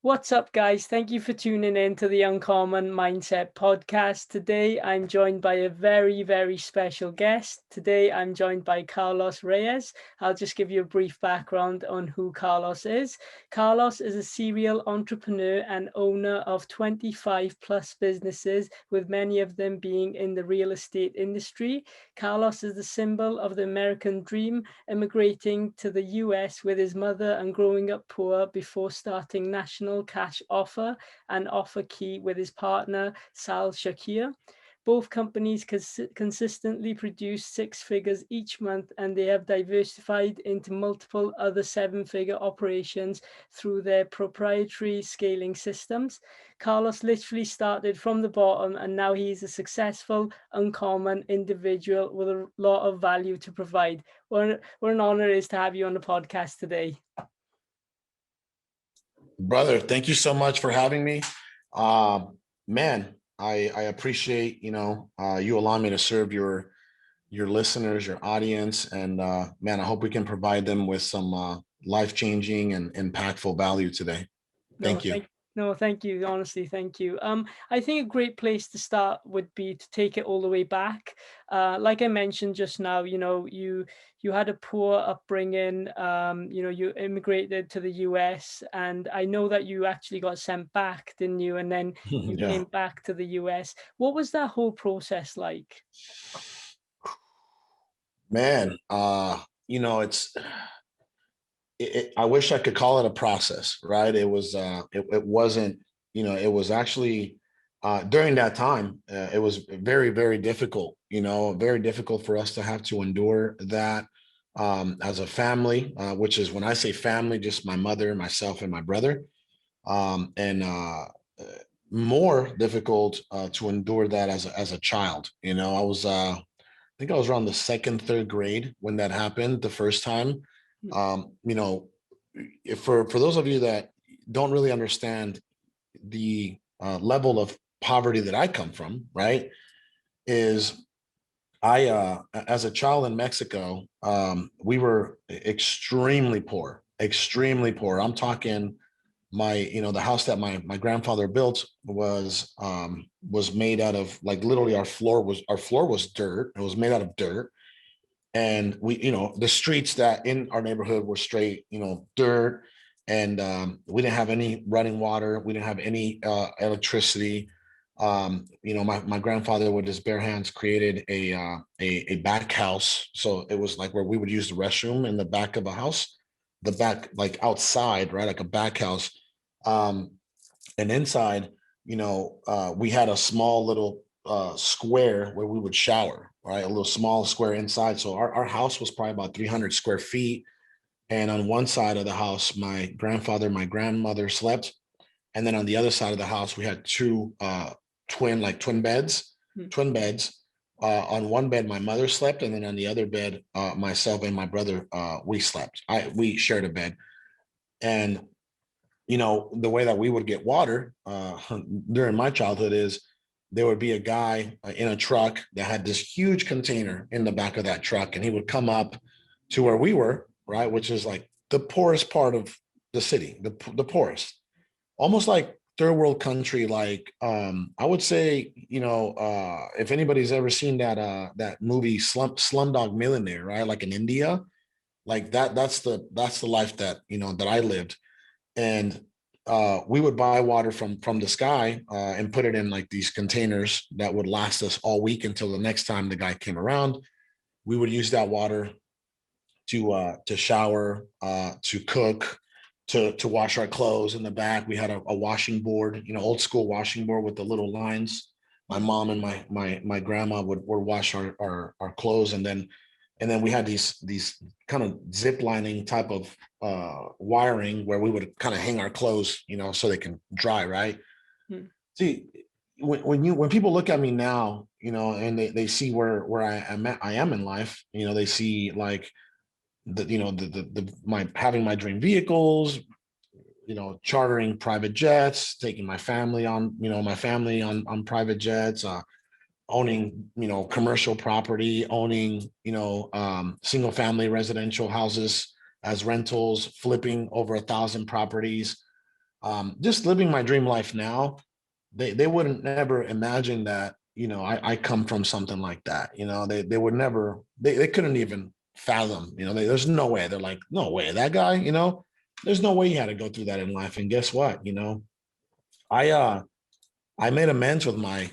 What's up, guys? Thank you for tuning in to the Uncommon Mindset podcast. Today, I'm joined by a very, very special guest. Today, I'm joined by Carlos Reyes. I'll just give you a brief background on who Carlos is. Carlos is a serial entrepreneur and owner of 25 plus businesses, with many of them being in the real estate industry. Carlos is the symbol of the American dream, immigrating to the US with his mother and growing up poor before starting National Cash Offer and Offer Key with his partner, Sal Shakir. Both companies consistently produce six figures each month, and they have diversified into multiple other seven-figure operations through their proprietary scaling systems. Carlos literally started from the bottom, and now he's a successful, uncommon individual with a lot of value to provide. What an honor it is to have you on the podcast today. Brother, thank you so much for having me. Man, I appreciate, you allowing me to serve your listeners, your audience. And man, I hope we can provide them with some life-changing and impactful value today. Thank you. Thank you. Honestly, thank you. I think a great place to start would be to take it all the way back. Like I mentioned just now, you had a poor upbringing. You immigrated to the US, and I know that you actually got sent back, didn't you? And then you Yeah. came back to the US. What was that whole process like? Man, I wish I could call it a process, right? It wasn't, it was actually during that time, it was very, very difficult, very difficult for us to have to endure that as a family, which is, when I say family, just my mother, myself, and my brother. And more difficult to endure that as a child. I think I was around the second, third grade when that happened the first time. For those of you that don't really understand the level of poverty that I come from, right, is as a child in Mexico, we were extremely poor, extremely poor. I'm talking the house that my grandfather built was made out of, like, literally our floor was dirt. It was made out of dirt. And the streets that in our neighborhood were straight, dirt. And we didn't have any running water. We didn't have any electricity. My grandfather with his bare hands created a back house. So it was like where we would use the restroom in the back of a house, the back, like outside, right? Like a back house. And inside, we had a small little square where we would shower, right? A little small square inside. So our house was probably about 300 square feet. And on one side of the house, my grandfather, my grandmother slept. And then on the other side of the house, we had two twin beds. On one bed, my mother slept. And then on the other bed, myself and my brother, we slept. We shared a bed. And the way that we would get water during my childhood is there would be a guy in a truck that had this huge container in the back of that truck, and he would come up to where we were, right, which is like the poorest part of the city, the poorest, almost like third world country. Like I would say, if anybody's ever seen that movie Slumdog Millionaire, right, like in India, like that's the life that that I lived. And we would buy water from the sky and put it in like these containers that would last us all week until the next time the guy came around. We would use that water to shower, to cook, to wash our clothes. In the back, we had a washing board, old school washing board with the little lines. My mom and my grandma would wash our clothes, and then we had these kind of zip lining type of wiring where we would kind of hang our clothes, so they can dry, right? See, when people look at me now, and they see where I am in life, they see like my having my dream vehicles, chartering private jets, taking my family on, on private jets, owning, commercial property, owning, single family residential houses as rentals, flipping over 1,000 properties. just living my dream life now, they wouldn't never imagine that, I come from something like that. They would never, they couldn't even fathom, there's no way. They're like, no way, that guy, there's no way he had to go through that in life. And guess what? I I made amends with my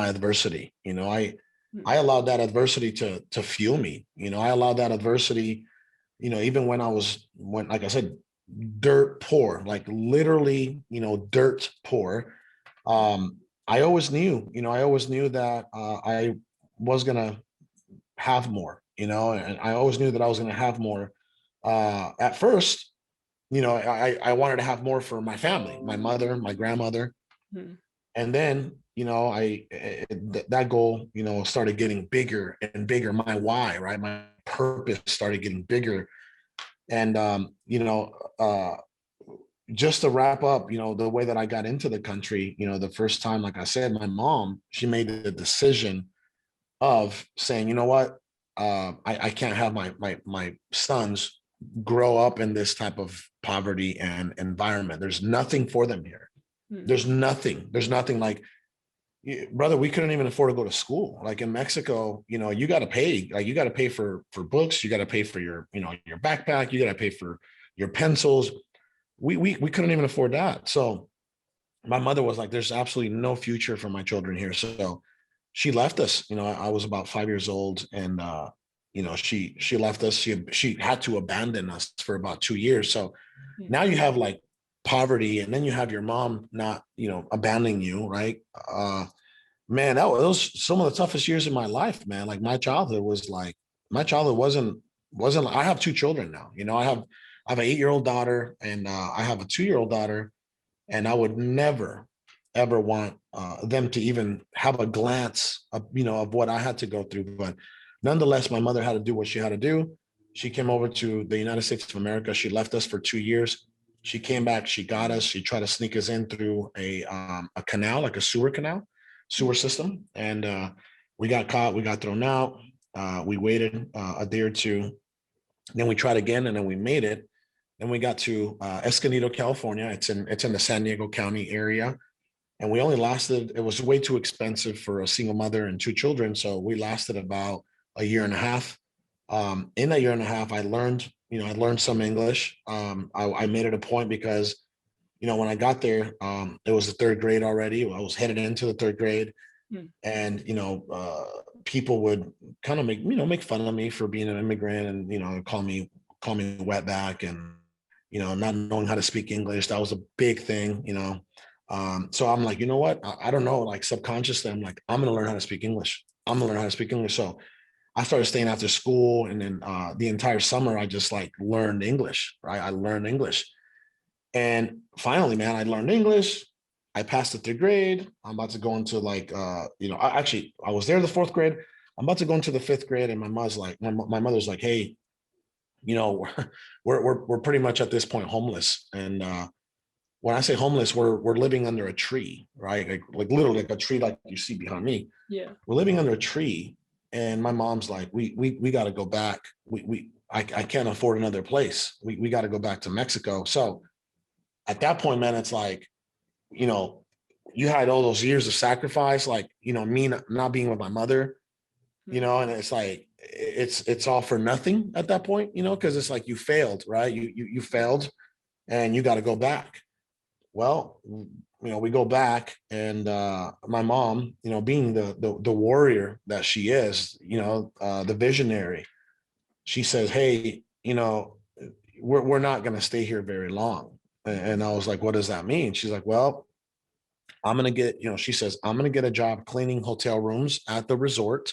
adversity. I allowed that adversity to fuel me. I allowed that adversity, even when like I said, dirt poor, like literally, dirt poor. I always knew that I was gonna have more, and I always knew that I was gonna have more. At first, I wanted to have more for my family, my mother, my grandmother, Mm. and then that goal started getting bigger and bigger. My why, right, my purpose started getting bigger. And just to wrap up, the way that I got into the country, the first time, like I said, my mom, she made the decision of saying, you know what, I can't have my sons grow up in this type of poverty and environment. There's nothing for them here. Mm. There's nothing. Like, brother, we couldn't even afford to go to school. Like in Mexico, you got to pay. Like, you got to pay for books. You got to pay for your your backpack. You got to pay for your pencils. We couldn't even afford that. So my mother was like, "There's absolutely no future for my children here." So she left us. I was about 5 years old, and she left us. She had to abandon us for about 2 years. So Mm. now you have like poverty, and then you have your mom not abandoning you, right? Man, that was some of the toughest years in my life, man. Like my childhood wasn't. I have two children now. I have an 8-year-old daughter, and I have a 2-year-old daughter, and I would never ever want them to even have a glance of what I had to go through. But nonetheless, my mother had to do what she had to do. She came over to the United States of America. She left us for 2 years. She came back. She got us. She tried to sneak us in through a canal, like a sewer system, and we got caught. We got thrown out. We waited a day or two. Then we tried again, and then we made it. Then we got to Escondido, California. It's in the San Diego County area, and we only lasted. It was way too expensive for a single mother and two children, so we lasted about a year and a half. In that year and a half, I learned some English. I made it a point because when I got there, it was the third grade already. I was headed into the third grade, Mm. and people would kind of make fun of me for being an immigrant, and call me wetback, and not knowing how to speak English. That was a big thing. So I'm like, you know what? I don't know. Like subconsciously, I'm like, I'm gonna learn how to speak English. I'm gonna learn how to speak English. So I started staying after school, and then the entire summer I just like learned English. Right? I learned English. And finally, man, I learned English. I passed the third grade. I'm about to go into like, I was there the fourth grade. I'm about to go into the fifth grade, and my mother's like, hey, we're pretty much at this point homeless. And when I say homeless, we're living under a tree, right? Like literally like a tree like you see behind me. Yeah. We're living under a tree, and my mom's like, we got to go back. I can't afford another place. We got to go back to Mexico. So at that point, man, it's like, you had all those years of sacrifice, like, me not being with my mother, and it's like, it's all for nothing at that point, because it's like you failed, right? You failed, and you got to go back. Well, we go back, and my mom, being the warrior that she is, the visionary, she says, hey, we're not going to stay here very long. And I was like, what does that mean? She's like, well, I'm going to get, she says, I'm going to get a job cleaning hotel rooms at the resort.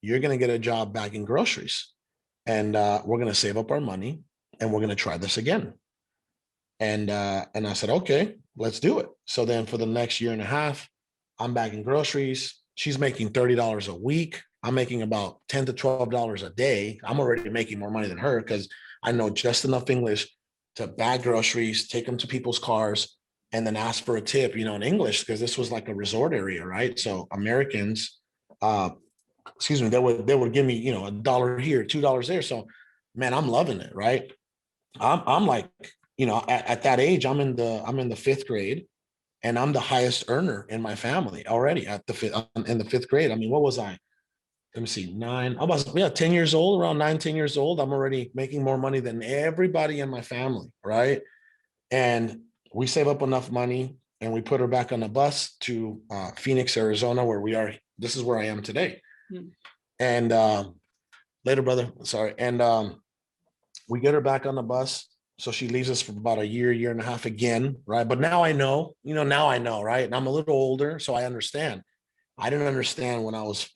You're going to get a job bagging groceries, and we're going to save up our money, and we're going to try this again. And I said, okay, let's do it. So then for the next year and a half, I'm bagging groceries. She's making $30 a week. I'm making about $10 to $12 a day. I'm already making more money than her because I know just enough English to bag groceries, take them to people's cars, and then ask for a tip, in English, because this was like a resort area, right? So Americans, they would give me, $1 here, $2 there. So man, I'm loving it, right? I'm like, at that age, I'm in the fifth grade, and I'm the highest earner in my family already in the fifth grade. I mean, what was I? Let me see, nine. I was, yeah, 10 years old, around 9, 10 years old. I'm already making more money than everybody in my family, right? And we save up enough money and we put her back on the bus to Phoenix, Arizona, where we are. This is where I am today. Mm. And later, brother, sorry. And we get her back on the bus. So she leaves us for about a year and a half again, right? But now I know, now I know, right? And I'm a little older, so I understand. I didn't understand when I was,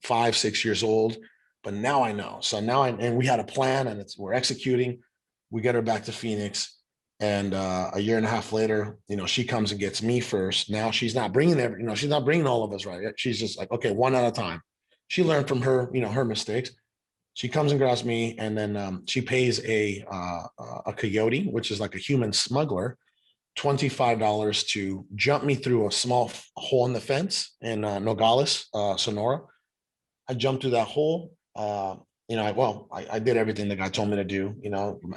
5, 6 years old, but now I know. So now and we had a plan, and we're executing. We get her back to Phoenix, and a year and a half later, she comes and gets me first. Now she's not bringing she's not bringing all of us, right? She's just like, okay, one at a time. She learned from her mistakes. She comes and grabs me, and then she pays a coyote, which is like a human smuggler, $25 to jump me through a small hole in the fence in Nogales, Sonora. I jumped through that hole. I did everything the guy told me to do.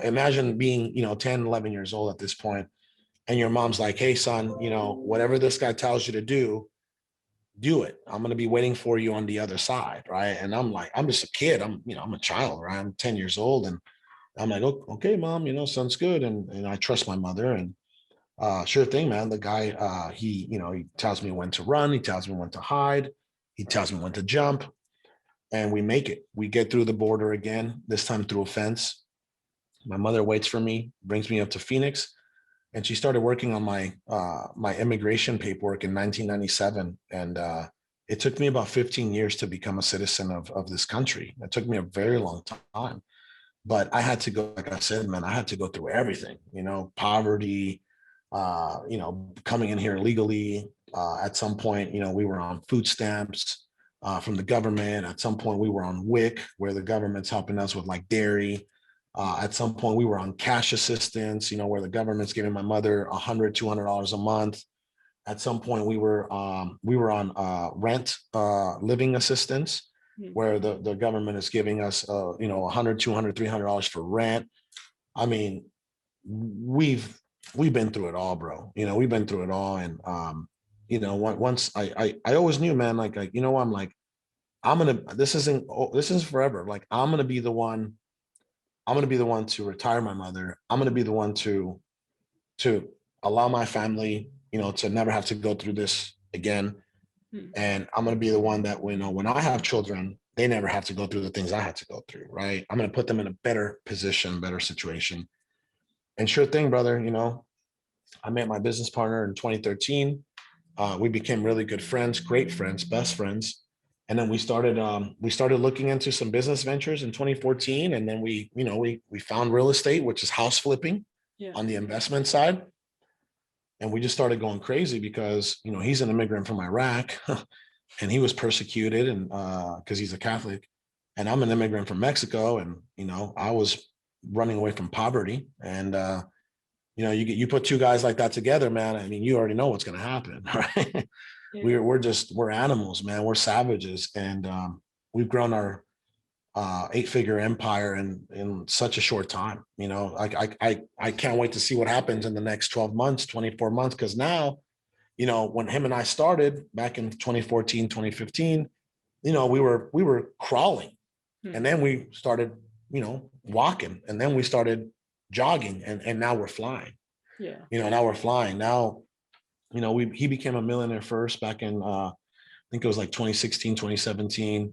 Imagine being, 10, 11 years old at this point, and your mom's like, hey, son, whatever this guy tells you to do it. I'm going to be waiting for you on the other side. Right. And I'm like, I'm just a kid. I'm a child, right? I'm 10 years old. And I'm like, okay, mom, sounds good. And I trust my mother. And sure thing, man. The guy, he tells me when to run. He tells me when to hide. He tells me when to jump, and we make it. We get through the border again, this time through a fence. My mother waits for me, brings me up to Phoenix, and she started working on my immigration paperwork in 1997. And it took me about 15 years to become a citizen of this country. It took me a very long time, but I had to go, like I said, man, I had to go through everything, poverty, coming in here illegally. At some point, we were on food stamps from the government. At some point, we were on WIC, where the government's helping us with like dairy. At some point, we were on cash assistance, where the government's giving my mother $100, $200 a month. At some point, we were on rent living assistance, where the government is giving us, $100, $200, $300 for rent. I mean, we've been through it all, bro. We've been through it all. And once I always knew, man, like I'm like, this isn't forever. Like, I'm gonna be the one to retire my mother. I'm gonna be the one to allow my family, to never have to go through this again. Mm. And I'm gonna be the one that, when I have children, they never have to go through the things I had to go through, right? I'm gonna put them in a better position, better situation. And sure thing, brother, I met my business partner in 2013. We became really good friends, great friends, best friends. And then we started looking into some business ventures in 2014. And then we found real estate, which is house flipping Yeah. on the investment side. And we just started going crazy because, he's an immigrant from Iraq and he was persecuted, and because he's a Catholic, and I'm an immigrant from Mexico. And, I was running away from poverty. And you put two guys like that together, man. I mean, you already know what's going to happen, right? Yeah. We're animals, man. We're savages, and we've grown our 8-figure empire in such a short time. I can't wait to see what happens in the next 12 months, 24 months, because now, when him and I started back in 2014, 2015, we were crawling, and then we started, walking, and then we started jogging, and now we're flying. Yeah. Now we're flying. Now, he became a millionaire first back in I think it was like 2016, 2017.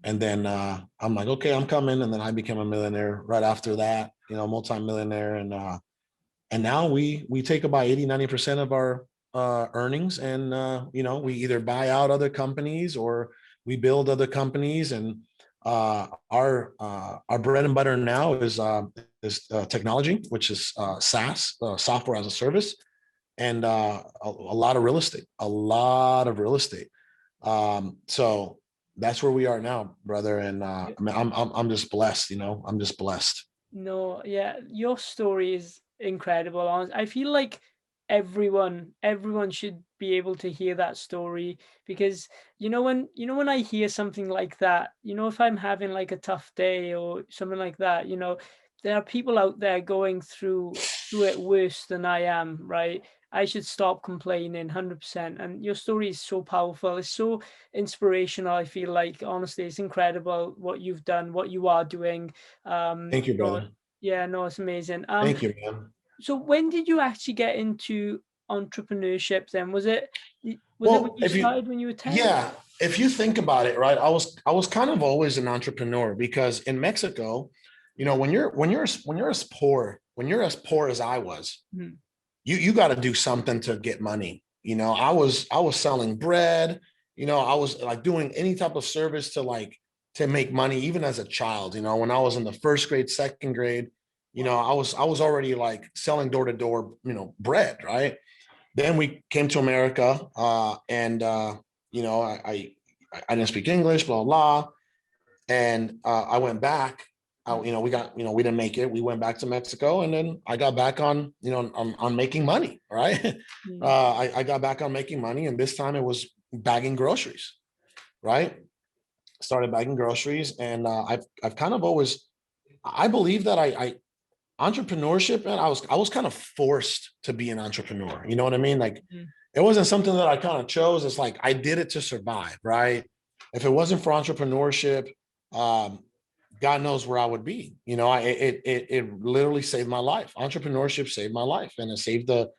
And then I'm like, okay, I'm coming. And then I became a millionaire right after that, multimillionaire. And now we take about 80, 90% of our earnings, and we either buy out other companies or we build other companies. And our bread and butter now is technology, which is SaaS, software as a service, and a lot of real estate, so that's where we are now, brother. And I mean, I'm just blessed, I'm just blessed. No, yeah, your story is incredible. I feel like everyone should be able to hear that story, because when I hear something like that, if I'm having like a tough day or something like that, there are people out there going through through it worse than I am, right? I should stop complaining 100%. And your story is so powerful. It's so inspirational. I feel like, honestly, it's incredible what you've done, what you are doing. Thank you, No, brother. yeah, no, it's amazing. Thank you, man. So when did you actually get into entrepreneurship then? Was it when Well, you started when you were 10? yeah, if you think about it, right, I was kind of always an entrepreneur because in Mexico, when you're as poor as I was, Hmm. you got to do something to get money. I was selling bread. I was like doing any type of service to make money, even as a child. When I was in the first grade, second grade, I was already like selling door to door, bread, right? Then we came to America, and you know, I didn't speak English, blah blah, and I went back. We didn't make it. We went back to Mexico, and then I got back on making money. Right, Hmm. I got back on making money, and this time it was bagging groceries. Right, started bagging groceries, and I've kind of always, I believe that I entrepreneurship, man, I was kind of forced to be an entrepreneur. You know what I mean? Like, Hmm. it wasn't something that I kind of chose. It's like I did it to survive, right? If it wasn't for entrepreneurship, um, God knows where I would be. It literally saved my life. Entrepreneurship saved my life, and it saved the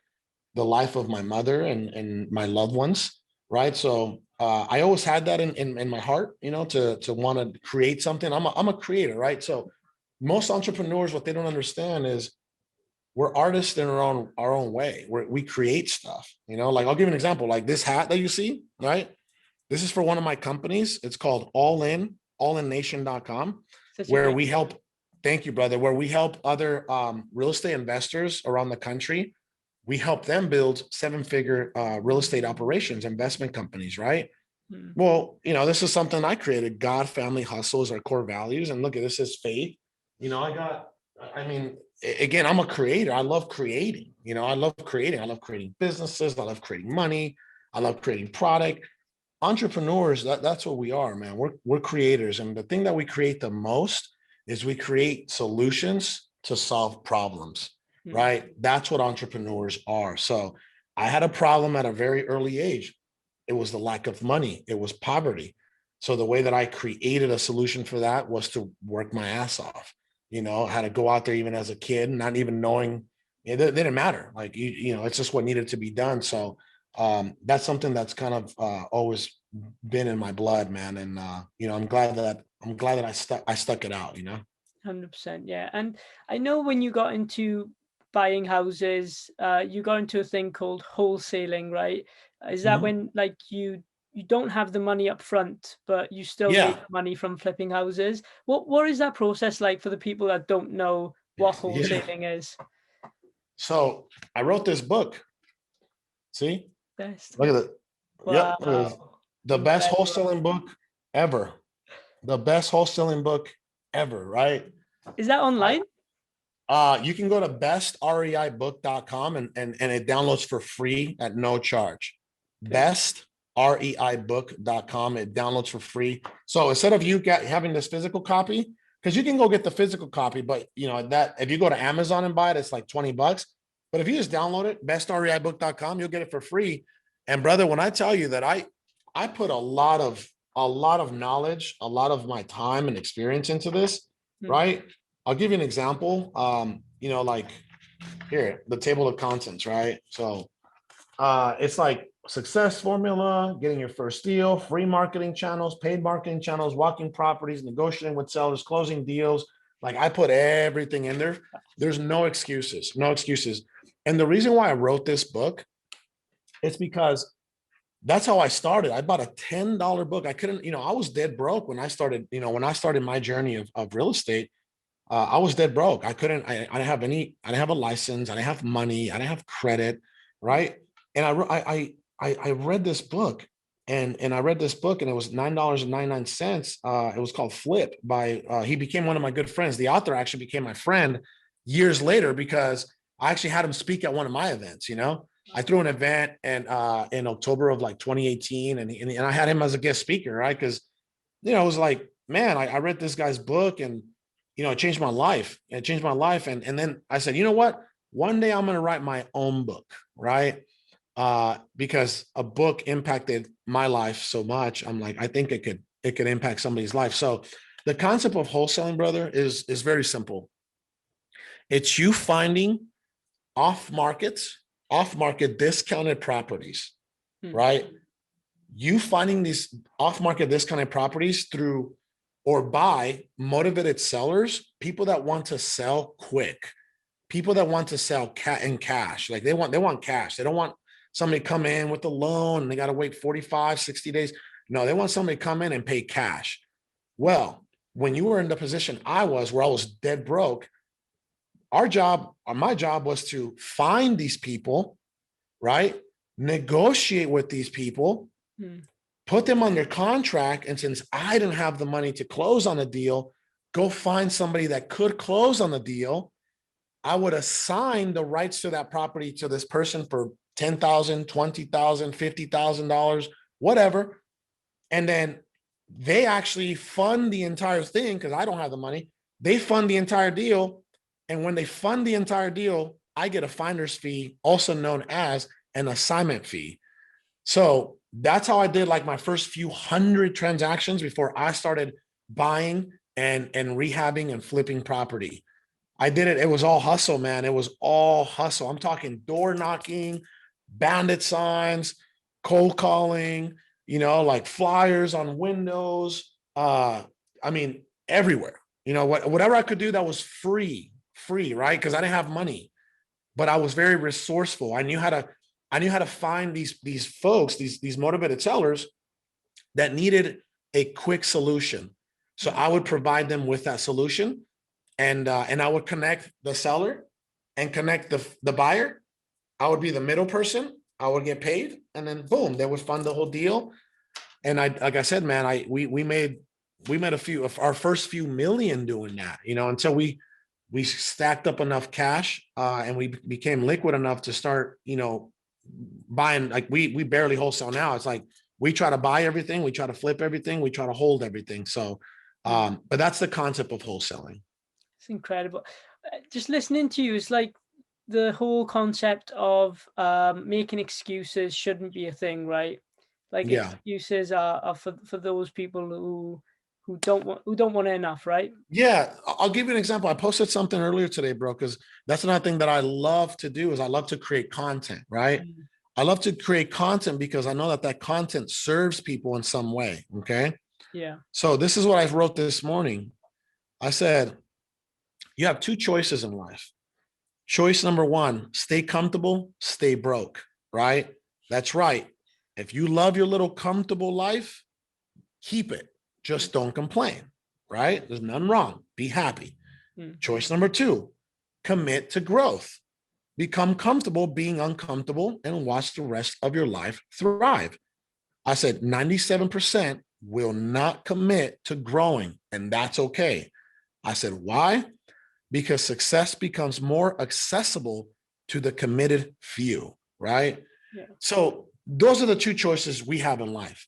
life of my mother and my loved ones, right? So I always had that in my heart, to want to create something. I'm a creator, right? So most entrepreneurs, what they don't understand is we're artists in our own way. We create stuff, like I'll give you an example, like this hat that you see, right? This is for one of my companies. It's called allinnation.com, Such a where great. we help, thank you, brother, where we help other real estate investors around the country. We help them build seven-figure real estate operations, investment companies, right? Hmm. Well, this is something I created. God, family, hustle is our core values. And look at this, is faith. I mean, again, I'm a creator. I love creating. I love creating. I love creating businesses. I love creating money. I love creating product. Entrepreneurs, that's what we are, man. We're creators. And the thing that we create the most is we create solutions to solve problems, Hmm. right? That's what entrepreneurs are. So I had a problem at a very early age. It was the lack of money. It was poverty. So the way that I created a solution for that was to work my ass off. I had to go out there even as a kid, not even knowing it didn't matter. Like, it's just what needed to be done. So that's something that's kind of always been in my blood, man. And I'm glad that I stuck it out. 100%, yeah. And I know when you got into buying houses, you got into a thing called wholesaling, right? Is that Mhm. when like you don't have the money up front, but you still make Yeah, money from flipping houses? What is that process like for the people that don't know what yeah. wholesaling is? So I wrote this book. See, Best look at whole. it. Yep, look at this. Wow, The best incredible. wholesaling book ever. The best wholesaling book ever, right? Is that I online? You can go to bestreibook.com and it downloads for free at no charge. Bestreibook.com. It downloads for free. So instead of you having this physical copy, because you can go get the physical copy, but that if you go to Amazon and buy it, it's like $20. But if you just download it, bestreibook.com, you'll get it for free. And brother, when I tell you that I put a lot of knowledge, a lot of my time and experience into this, Hmm. right? I'll give you an example. Like here, the table of contents, right? So it's like success formula, getting your first deal, free marketing channels, paid marketing channels, walking properties, negotiating with sellers, closing deals. Like I put everything in there. There's no excuses, no excuses. And the reason why I wrote this book is because that's how I started. I bought a $10 book. I couldn't, I was dead broke when I started my journey of real estate. I was dead broke. I didn't have I didn't have a license. I didn't have money. I didn't have credit. Right. And I read this book and I read this book and it was $9.99. It was called Flip by, he became one of my good friends. The author actually became my friend years later because I actually had him speak at one of my events. I threw an event and in October of like 2018 and I had him as a guest speaker, right? Because it was like, man, I read this guy's book and it changed my life. It changed my life. And then I said, you know what? one day I'm going to write my own book, right? Because a book impacted my life so much. I'm like, I think it could impact somebody's life. So the concept of wholesaling, brother, is very simple. It's you finding off market discounted properties, right? You finding these off-market discounted properties through or by motivated sellers, people that want to sell quick, people that want to sell in cash. Like they want cash. They don't want somebody to come in with a loan and they got to wait 45, 60 days. No, they want somebody to come in and pay cash. Well, when you were in the position I was, where I was dead broke, our job, or my job, was to find these people, right? Negotiate with these people, put them under contract. And since I didn't have the money to close on a deal, go find somebody that could close on the deal. I would assign the rights to that property to this person for $10,000, $20,000, $50,000, whatever. And then they actually fund the entire thing because I don't have the money. They fund the entire deal. And when they fund the entire deal, I get a finder's fee, also known as an assignment fee. So that's how I did like my first few hundred transactions before I started buying and rehabbing and flipping property. I did it. It was all hustle, man. It was all hustle. I'm talking door knocking, bandit signs, cold calling, like flyers on windows. I mean, everywhere, whatever I could do that was free, right? Because I didn't have money, but I was very resourceful. I knew how to find these folks, these motivated sellers that needed a quick solution. So I would provide them with that solution, and I would connect the seller and connect the buyer. I would be the middle person. I would get paid, and then boom, they would fund the whole deal. And like I said, man, we made a few of our first few million doing that, until we stacked up enough cash, and we became liquid enough to start, buying. Like we barely wholesale now. It's like we try to buy everything, we try to flip everything, we try to hold everything. So, but that's the concept of wholesaling. It's incredible. Just listening to you, it's like the whole concept of making excuses shouldn't be a thing, right? Like Yeah. excuses are for those people who don't want enough, right? Yeah. I'll give you an example. I posted something earlier today, bro, because that's another thing that I love to do is I love to create content, right? I love to create content because I know that content serves people in some way. Okay. Yeah. So this is what I wrote this morning. I said, you have two choices in life. Choice number one, stay comfortable, stay broke, right? That's right. If you love your little comfortable life, keep it. Just don't complain, right? There's nothing wrong. Be happy. Choice number two, commit to growth. Become comfortable being uncomfortable and watch the rest of your life thrive. I said 97% will not commit to growing, and that's okay. I said, why? Because success becomes more accessible to the committed few, right? Yeah. So those are the two choices we have in life.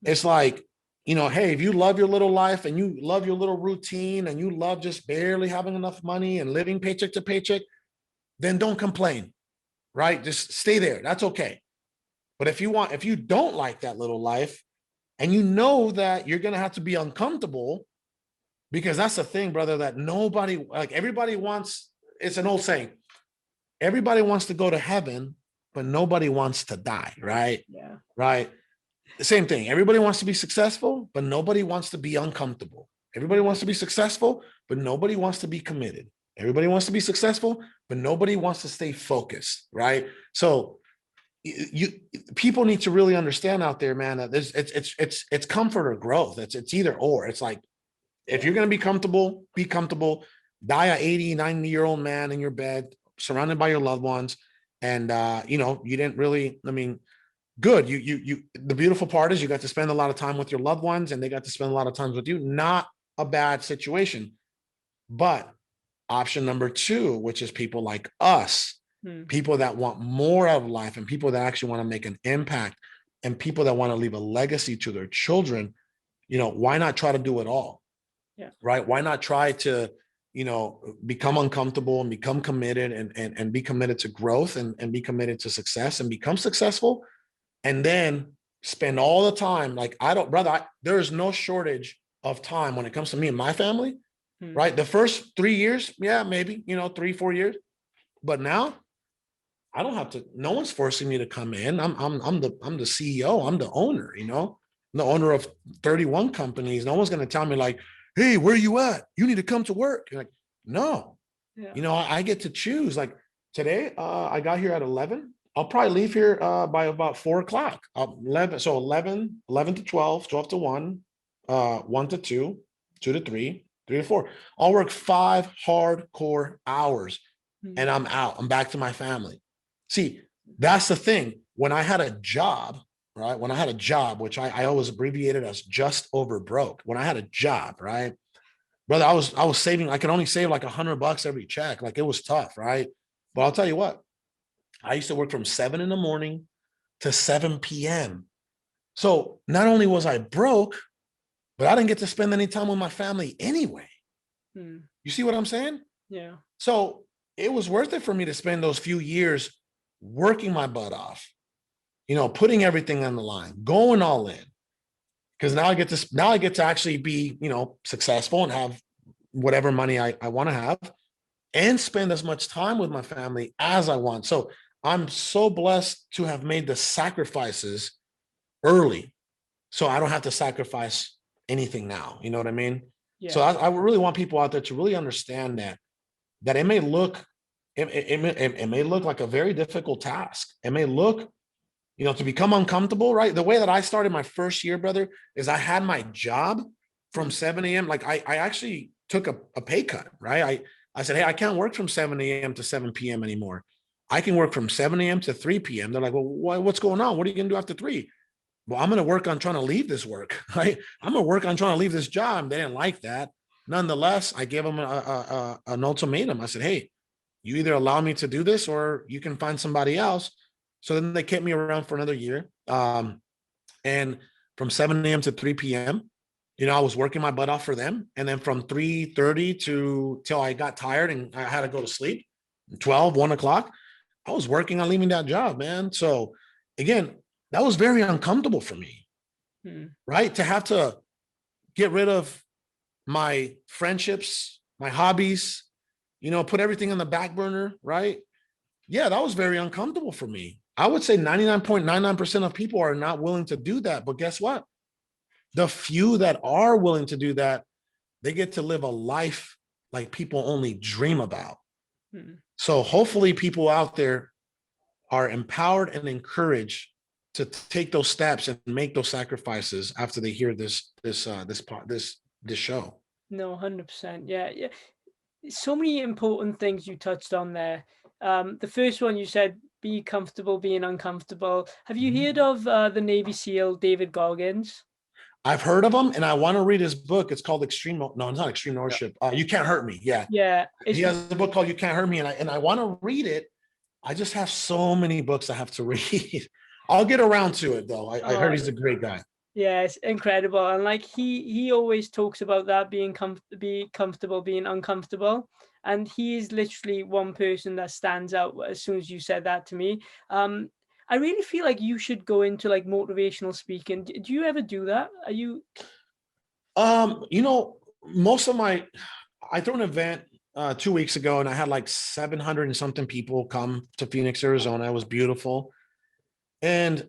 It's like, hey, if you love your little life and you love your little routine and you love just barely having enough money and living paycheck to paycheck, then don't complain, right? Just stay there. That's okay. But if you don't like that little life and you know that you're going to have to be uncomfortable, because that's the thing, brother, that everybody wants, it's an old saying, everybody wants to go to heaven, but nobody wants to die, right? Yeah. Right. The same thing. Everybody wants to be successful, but nobody wants to be uncomfortable. Everybody wants to be successful, but nobody wants to be committed. Everybody wants to be successful, but nobody wants to stay focused, right? So people need to really understand out there, man, that it's comfort or growth. It's either or. It's like, if you're going to be comfortable, die a 80, 90-year-old man in your bed, surrounded by your loved ones. And, you didn't really, good. The beautiful part is you got to spend a lot of time with your loved ones and they got to spend a lot of time with you. Not a bad situation. But option number two, which is people like us, people that want more out of life and people that actually want to make an impact and people that want to leave a legacy to their children, why not try to do it all? Yeah. Right. Why not try to become uncomfortable and become committed and be committed to growth and be committed to success and become successful. And then spend all the time. Like, there is no shortage of time when it comes to me and my family, right? The first 3 years, yeah, maybe, 3-4 years. But now I don't have to, no one's forcing me to come in. I'm the CEO, I'm the owner, I'm the owner of 31 companies. No one's going to tell me like, hey, where are you at? You need to come to work. You're like, no, I get to choose. Like today, I got here at 11. I'll probably leave here by about 4 o'clock. 11, so 11 to 12, 12 to 1, 1 to 2, 2 to 3, 3 to 4. I'll work 5 hardcore hours and I'm out. I'm back to my family. See, that's the thing. When I had a job, right? When I had a job, which I always abbreviated as just over broke. When I had a job, right? Brother, I was saving, I could only save like $100 every check. Like it was tough, right? But I'll tell you what, I used to work from 7 in the morning to 7 p.m. So not only was I broke, but I didn't get to spend any time with my family anyway. You see what I'm saying? Yeah. So it was worth it for me to spend those few years working my butt off, putting everything on the line, going all in. Because now I get to actually be, successful and have whatever money I want to have and spend as much time with my family as I want. So I'm so blessed to have made the sacrifices early so I don't have to sacrifice anything now. You know what I mean? Yeah. So I really want people out there to really understand that it may look, it may look like a very difficult task. It may look, to become uncomfortable, right? The way that I started my first year, brother, is I had my job from 7 a.m. Like I actually took a pay cut, right? I said, hey, I can't work from 7 a.m. to 7 p.m. anymore. I can work from 7 a.m. to 3 p.m. They're like, well, what's going on? What are you going to do after 3? Well, I'm going to work on trying to leave this work, right? I'm going to work on trying to leave this job. They didn't like that. Nonetheless, I gave them an ultimatum. I said, hey, you either allow me to do this or you can find somebody else. So then they kept me around for another year. And from 7 a.m. to 3 p.m., I was working my butt off for them. And then from 3:30 till I got tired and I had to go to sleep, 12, 1 o'clock, I was working on leaving that job, man. So again, that was very uncomfortable for me, right? To have to get rid of my friendships, my hobbies, put everything on the back burner, right? Yeah, that was very uncomfortable for me. I would say 99.99% of people are not willing to do that. But guess what? The few that are willing to do that, they get to live a life like people only dream about. So hopefully people out there are empowered and encouraged to take those steps and make those sacrifices after they hear this show. No, 100%. Yeah. So many important things you touched on there. The first one you said, be comfortable being uncomfortable. Have you heard of the Navy SEAL David Goggins? I've heard of him and I want to read his book. It's called Extreme. No, it's not Extreme Ownership. You Can't Hurt Me. Yeah. Yeah. He has a book called You Can't Hurt Me. And I want to read it. I just have so many books I have to read. I'll get around to it though. I heard he's a great guy. Yeah, it's incredible. And like he always talks about that be comfortable, being uncomfortable. And he is literally one person that stands out as soon as you said that to me. I really feel like you should go into like motivational speaking. Do you ever do that? Are you? Most of I threw an event 2 weeks ago and I had like 700 and something people come to Phoenix, Arizona. It was beautiful. And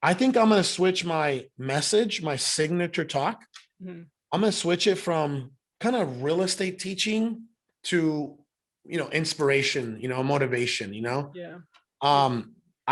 I think I'm going to switch my message, my signature talk. I'm going to switch it from kind of real estate teaching to, inspiration, motivation, Yeah.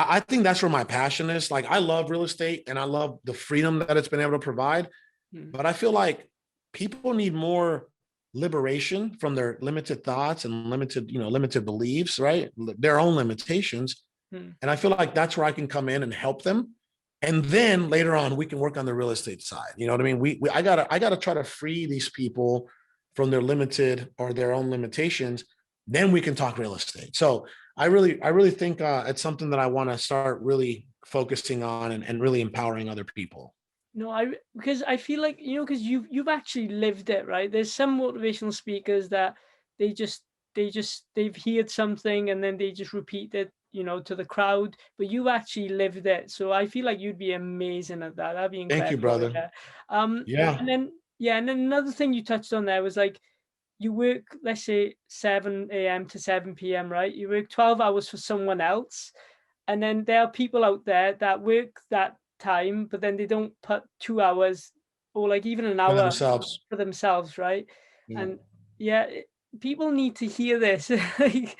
I think that's where my passion is. Like I love real estate and I love the freedom that it's been able to provide. But I feel like people need more liberation from their limited thoughts and limited beliefs, right? Their own limitations. And I feel like that's where I can come in and help them. And then later on, we can work on the real estate side. You know what I mean? I gotta try to free these people from their limited or their own limitations. Then we can talk real estate. So I really think it's something that I want to start really focusing on and really empowering other people. No, because I feel like, because you've actually lived it, right? There's some motivational speakers that they've heard something and then they just repeat it, to the crowd, but you actually lived it. So I feel like you'd be amazing at that. That'd be Thank you, incredible. brother. Yeah. Yeah. And then another thing you touched on there was like you work, let's say 7 a.m. to 7 p.m., right? You work 12 hours for someone else. And then there are people out there that work that time, but then they don't put 2 hours or like even an For hour themselves. for themselves, right? Yeah. And yeah, people need to hear this. Like,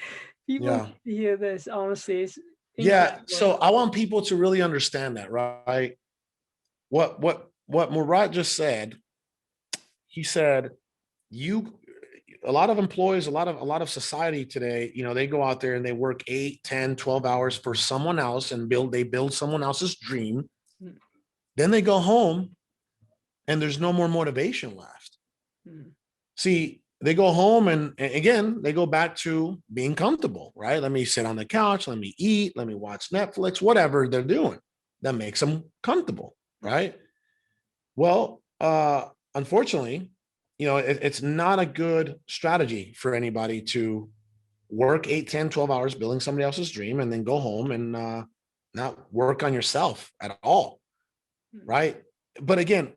people Yeah. need to hear this. Honestly, it's Yeah. So incredible. I want people to really understand that, right? What Murat just said, he said, you a lot of employees, a lot of society today, they go out there and they work 8, 10, 12 hours for someone else and they build someone else's dream. Mm, Then they go home and there's no more motivation left. mm, See, they go home and again, they go back to being comfortable, right? Let me sit on the couch, let me eat, let me watch Netflix, whatever they're doing that makes them comfortable, right? Well, unfortunately, it's not a good strategy for anybody to work 8, 10, 12 hours building somebody else's dream and then go home and not work on yourself at all, mm, right? But again,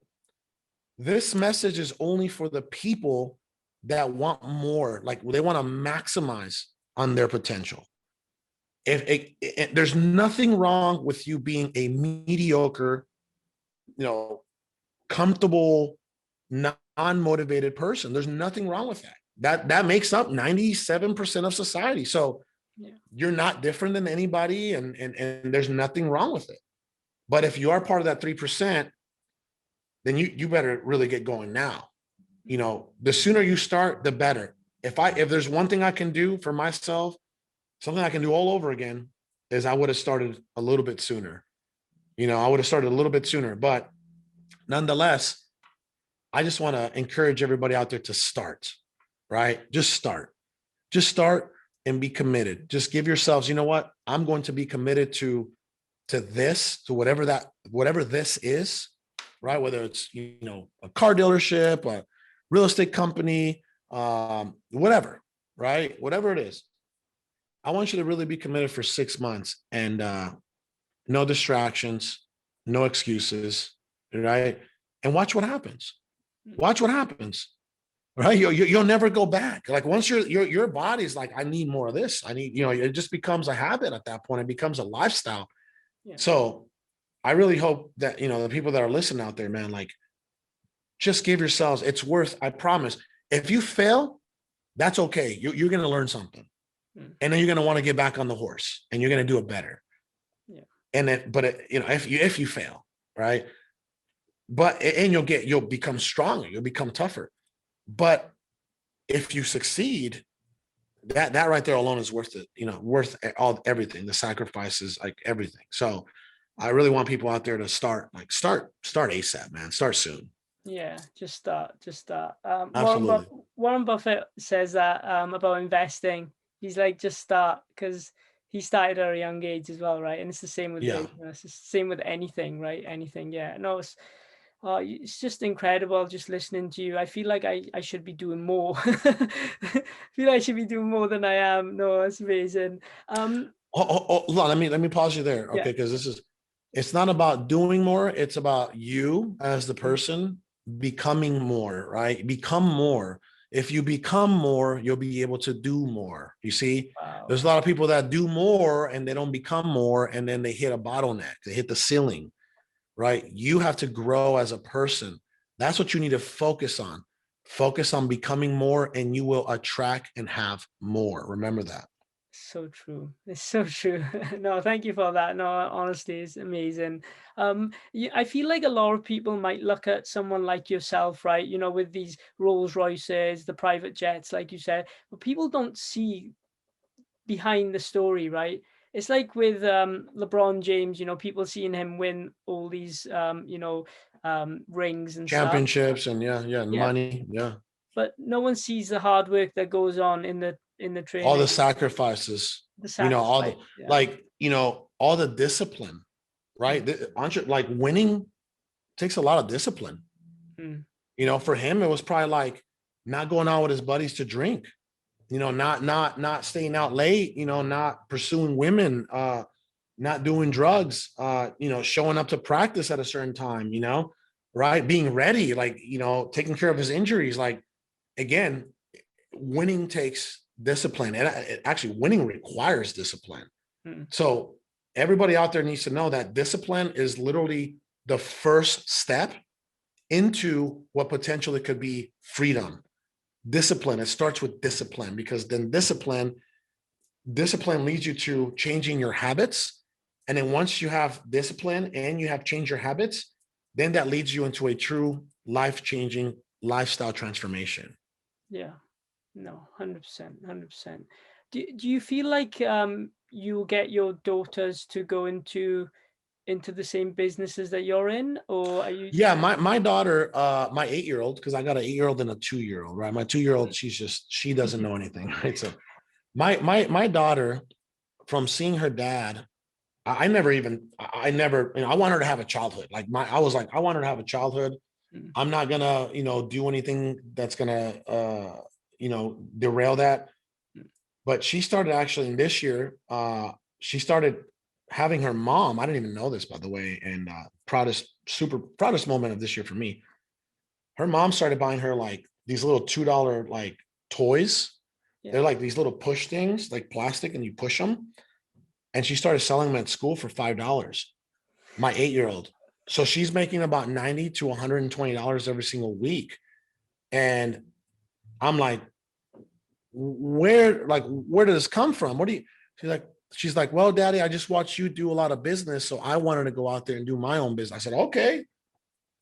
this message is only for the people that want more, like they want to maximize on their potential. There's nothing wrong with you being a mediocre, you know, comfortable, non-motivated person. There's nothing wrong with that. That makes up 97% of society. So yeah. you're not different than anybody, and there's nothing wrong with it. But if you are part of that 3%, then you better really get going now. The sooner you start, the better. If there's one thing I can do for myself, something I can do all over again, is I would have started a little bit sooner. I would have started a little bit sooner. But nonetheless, I just want to encourage everybody out there to start, right? Just start and be committed. Just give yourselves, you know what? I'm going to be committed to this, to whatever this is, right? Whether it's, a car dealership, a real estate company, whatever, right? Whatever it is. I want you to really be committed for 6 months and no distractions, no excuses, right? And watch what happens. Mm, Watch what happens. Right. You'll never go back. Like once your body's like, I need more of this. I need, it just becomes a habit at that point. It becomes a lifestyle. yeah. So I really hope that, the people that are listening out there, man, like just give yourselves, it's worth, I promise. If you fail, that's okay. You're going to learn something. Mm, And then you're going to want to get back on the horse and you're going to do it better. yeah. And then, but if you fail, right. And you'll become stronger. You'll become tougher. But if you succeed, that right there alone is worth it, worth everything, the sacrifices, like everything. So I really want people out there to start ASAP, man. Start soon. Yeah, just start. Absolutely. Warren Buffett says that about investing. He's like, just start, because he started at a young age as well, right? And it's the same with Yeah. business. It's the same with anything, right? Anything. Yeah. No, it's just incredible just listening to you. I feel like I should be doing more. I feel like I should be doing more than I am. No, it's amazing. Hold on, let me pause you there, Yeah. okay? Because it's not about doing more, it's about you as the Mm, person becoming more, right? Become more. If you become more, you'll be able to do more. You see, wow. there's a lot of people that do more and they don't become more, and then they hit a bottleneck, they hit the ceiling, right? You have to grow as a person. That's what you need to focus on. Focus on becoming more, and you will attract and have more. Remember that. So true. It's so true. No, thank you for that. No, honestly, it's amazing. I feel like a lot of people might look at someone like yourself, right? With these Rolls Royces, the private jets, like you said, but people don't see behind the story, right? It's like with LeBron James, people seeing him win all these, rings and stuff. Championships and yeah, Yeah, money, yeah. but no one sees the hard work that goes on in the All the training, sacrifices, the all the sacrifice. Yeah. all the discipline, right? Mm, Like winning takes a lot of discipline. mm, For him, it was probably like not going out with his buddies to drink, not staying out late, not pursuing women, not doing drugs, showing up to practice at a certain time, right? Being ready, like, taking care of his injuries. Like, again, winning takes discipline, and actually winning requires discipline. Mm. So everybody out there needs to know that discipline is literally the first step into what potentially could be freedom. Discipline, it starts with discipline, because then discipline leads you to changing your habits. And then once you have discipline and you have changed your habits, then that leads you into a true life-changing lifestyle transformation. Yeah, no, 100%, 100%. Do you feel like you get your daughters to go into the same businesses that you're in, or are you? Yeah, my daughter, my 8-year-old, because I got an 8-year-old and a 2-year-old, right? My 2-year-old, she doesn't know anything, right? So my daughter, from seeing her dad, I never, I want her to have a childhood. I was like, I want her to have a childhood. Mm. I'm not gonna, do anything that's gonna, derail that. Mm. But she started actually in this year, she started having her mom. I didn't even know this, by the way, and super proudest moment of this year for me. Her mom started buying her like these little $2 like toys. Yeah. They're like these little push things, like plastic, and you push them. And she started selling them at school for $5. My 8-year-old. So she's making about $90 to $120 every single week. And I'm like, where did this come from? What do you, she's like, well, daddy, I just watched you do a lot of business. So I wanted to go out there and do my own business. I said, okay,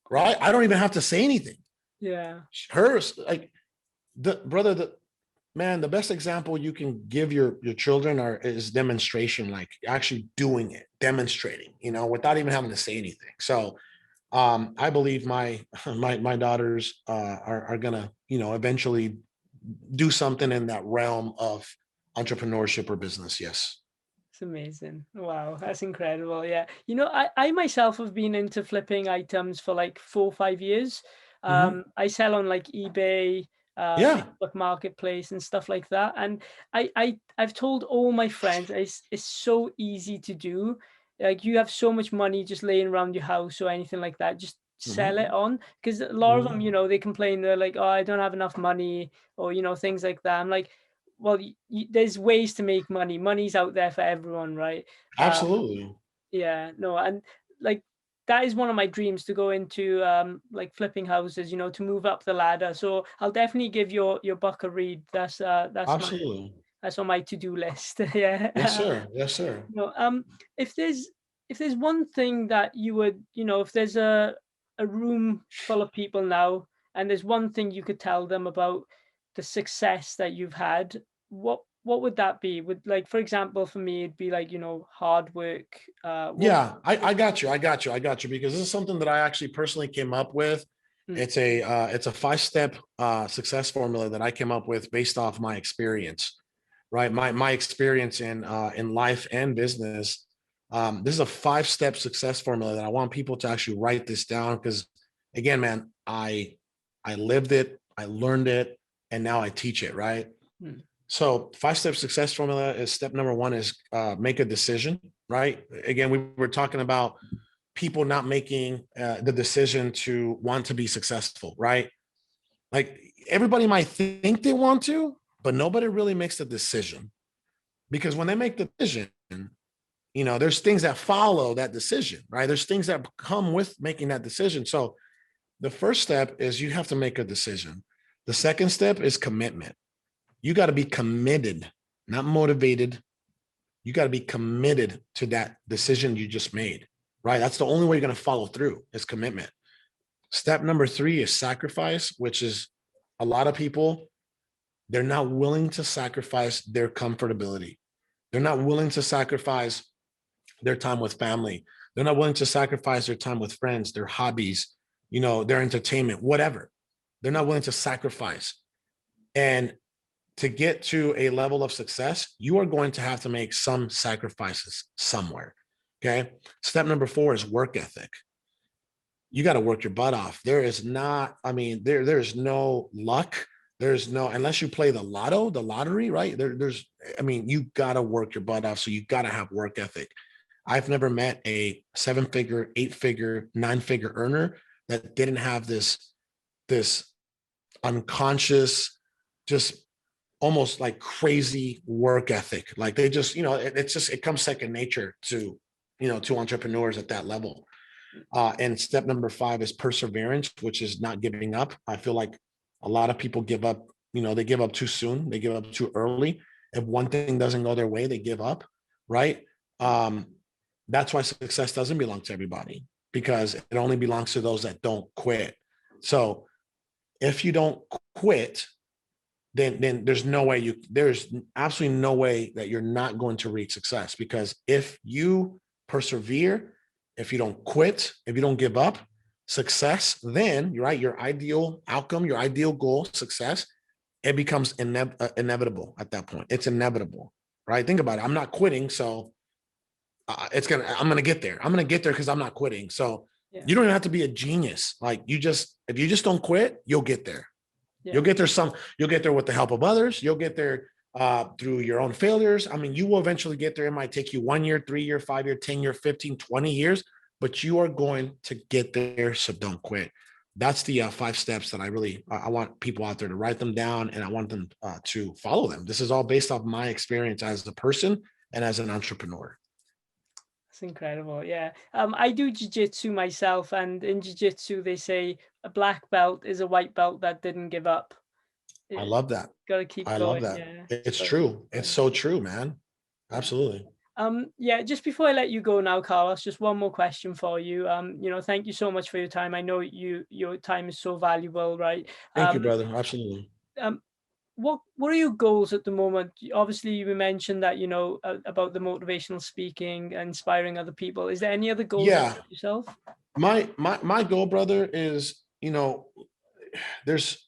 right. I don't even have to say anything. Yeah. Hers, like, the man, the best example you can give your children is demonstration, like actually doing it, demonstrating, without even having to say anything. So I believe my my daughters are gonna, eventually do something in that realm of entrepreneurship or business. Yes. It's amazing. Wow, that's incredible. Yeah. I myself have been into flipping items for like 4 or 5 years. Mhm. I sell on like eBay, Yeah. Facebook Marketplace and stuff like that. And I've told all my friends it's so easy to do. Like you have so much money just laying around your house or anything like that. Just sell it Mhm. on, because a lot of them, Mhm. they complain. They're like, oh, I don't have enough money, or things like that. I'm like, well, there's ways to make money. Money's out there for everyone, right? Absolutely. Yeah, no, and like that is one of my dreams, to go into like flipping houses, to move up the ladder. So I'll definitely give your book a read. Absolutely. That's on my to-do list. Yes, Yeah. sir. Yes, sir. No, if there's one thing that you would, if there's a room full of people now, and there's one thing you could tell them about the success that you've had, what would that be? Would, like, for example, for me, it'd be like, hard work. Yeah, What I got you. I got you. I got you, because this is something that I actually personally came up with. mm, It's a 5-step success formula that I came up with based off my experience, right? My experience in life and business. This is a 5-step success formula that I want people to actually write this down, because again, man, I lived it, I learned it, and now I teach it, right? mm, So 5-step success formula is step number one is make a decision, right? Again, we were talking about people not making the decision to want to be successful, right? Like, everybody might think they want to, but nobody really makes the decision, because when they make the decision, there's things that follow that decision, right? There's things that come with making that decision. So the first step is you have to make a decision. The second step is commitment. You got to be committed, not motivated. You got to be committed to that decision you just made, right? That's the only way you're going to follow through, is commitment. Step number 3 is sacrifice, which is a lot of people, they're not willing to sacrifice their comfortability. They're not willing to sacrifice their time with family. They're not willing to sacrifice their time with friends, their hobbies, their entertainment, whatever. They're not willing to sacrifice. And to get to a level of success, you are going to have to make some sacrifices somewhere. Okay. Step number 4 is work ethic. You got to work your butt off. There is not, I mean, there's no luck There's no, unless you play the lottery, right? I mean, you gotta work your butt off. So you gotta have work ethic. I've never met a 7-figure, 8-figure, 9-figure earner that didn't have this unconscious, just almost like crazy work ethic. Like they just, it comes second nature to, to entrepreneurs at that level. And step number 5 is perseverance, which is not giving up. I feel like a lot of people give up, they give up too soon. They give up too early. If one thing doesn't go their way, they give up, right? That's why success doesn't belong to everybody, because it only belongs to those that don't quit. So if you don't quit, then there's absolutely no way that you're not going to reach success. Because if you persevere, if you don't quit, if you don't give up, success, then you're right, your ideal outcome, your ideal goal, success, it becomes inevitable at that point. It's inevitable, right? Think about it. I'm not quitting, so I'm gonna get there. I'm gonna get there because I'm not quitting. So you don't even have to be a genius. Like if you just don't quit, you'll get there. You'll get there you'll get there with the help of others. You'll get there through your own failures. I mean, you will eventually get there. It might take you 1 year, 3 year, 5 year, 10 year, 15, 20 years, but you are going to get there. So don't quit. That's the 5 steps that I want people out there to write them down, and I want them to follow them. This is all based off my experience as a person and as an entrepreneur. It's incredible. Yeah. I do jiu-jitsu myself, and in jiu-jitsu they say a black belt is a white belt that didn't give up. I love that. Got to keep I going. love that. Yeah. It's true. It's so true, man. Absolutely. Yeah, just before I let you go now, Carlos, just one more question for you. Thank you so much for your time. I know your time is so valuable, right? Thank you, brother. Absolutely. What are your goals at the moment? Obviously, you mentioned that about the motivational speaking, inspiring other people. Is there any other goals you have yourself? My goal, brother, is there's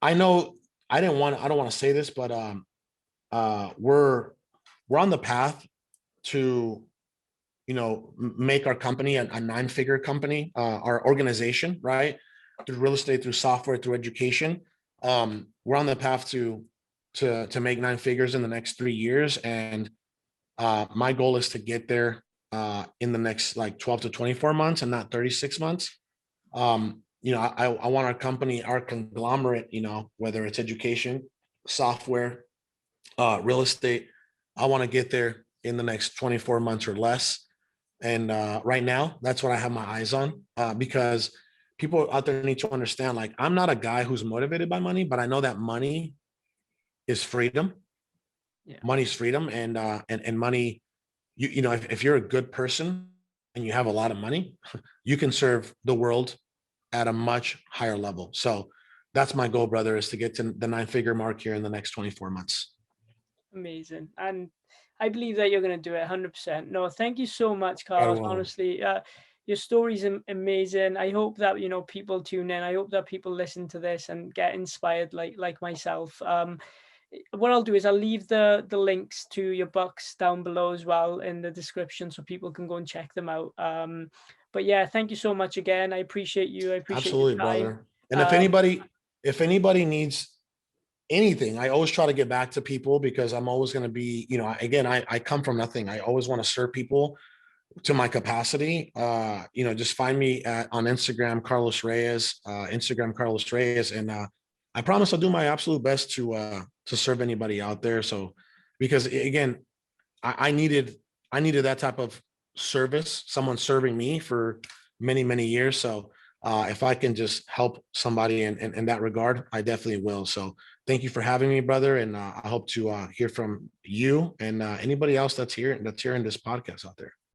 I know I don't want to say this, but we're on the path to make our company a 9-figure company, our organization, right? Through real estate, through software, through education. We're on the path to make 9 figures in the next 3 years. And my goal is to get there in the next like 12 to 24 months and not 36 months. I want our company, our conglomerate, whether it's education, software, real estate, I want to get there in the next 24 months or less. And right now, that's what I have my eyes on, because people out there need to understand, like, I'm not a guy who's motivated by money, but I know that money is freedom. Yeah. Money is freedom. And money, if you're a good person and you have a lot of money, you can serve the world at a much higher level. So that's my goal, brother, is to get to the 9-figure mark here in the next 24 months. Amazing. And I believe that you're going to do it 100%. No, thank you so much, Carlos. Honestly, your story is amazing. I hope that, people tune in. I hope that people listen to this and get inspired like myself. What I'll do is I'll leave the links to your books down below as well in the description, so people can go and check them out. But yeah, thank you so much again. I appreciate you. I appreciate absolutely, your time. brother. And if anybody needs anything, I always try to get back to people, because I'm always going to be, again, I come from nothing. I always want to serve people to my capacity. Just find me on Instagram, Carlos Reyes, and I promise I'll do my absolute best to serve anybody out there. So, because again, I needed that type of service, someone serving me for many, many years. So if I can just help somebody in that regard, I definitely will. So thank you for having me, brother. And I hope to hear from you and anybody else that's here in this podcast out there.